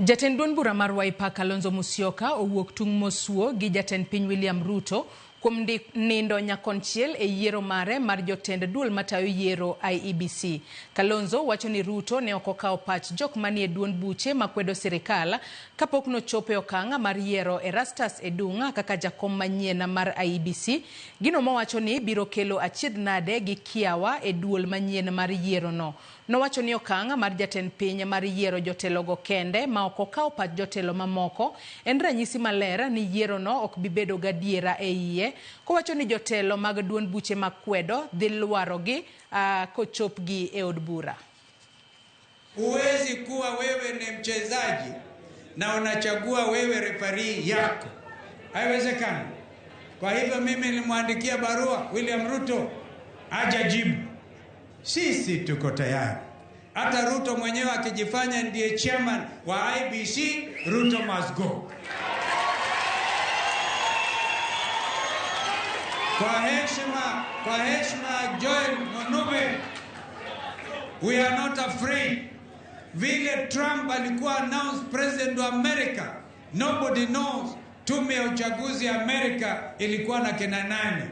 Jatend duond bura mar Wiper Kalonzo Musyoka owuok tung' mosuo gi jatend piny William Ruto kuom nindo nyakonchiel e yiero mare mar jotend duol matayo yiero IEBC. Kalonzo wacho ni Ruto ne okawo pach jok manie duond buche makwedo sirikal kapok nochopo okang' mar yiero Erastus Edung'a kaka jakom manyien mar IEBC. Gino mowacho ni biro kelo achiedh nade gi kiawa e duol manyien mar yiero no. Nowacho ni okang' mar jatend piny mar yiero jotelo go kende ma ok okawo pach jotelo mamoko en ranyisi maler ni yiero no ok bibedo gadiera e iye. Kowacho ni jotelo mag duond buche makwedo dhi lwarogi kochopgi e od bura. Huwezi kuwa wewe ni mchezaji na unachagua wewe referee yako. Haiwezekani. Kwa hivyo mimi nilimwandikia barua William Ruto, hajajibu. Sisi tuko tayari. Hata Ruto mwenyewe akijifanya ndiye chairman wa IEBC, Ruto must go. Kwa heshima Joel Monube, we are not afraid. Vile Trump alikuwa announced president wa America, nobody knows tume ya uchaguzi America ilikuwa na kina nani.